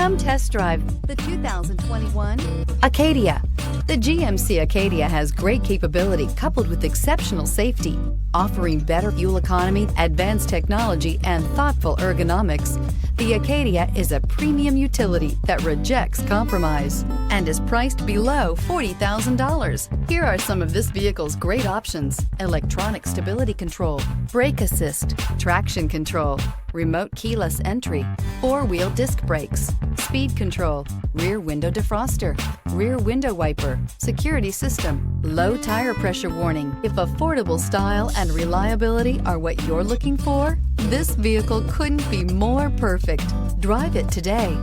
Come test drive the 2021 Acadia. The GMC Acadia has great capability coupled with exceptional safety, offering better fuel economy, advanced technology, and thoughtful ergonomics. The Acadia is a premium utility that rejects compromise and is priced below $40,000. Here are some of this vehicle's great options: electronic stability control, brake assist, traction control, remote keyless entry, four-wheel disc brakes, speed control, rear window defroster, rear window wiper, security system, low tire pressure warning. If affordable style and reliability are what you're looking for, this vehicle couldn't be more perfect. Drive it today.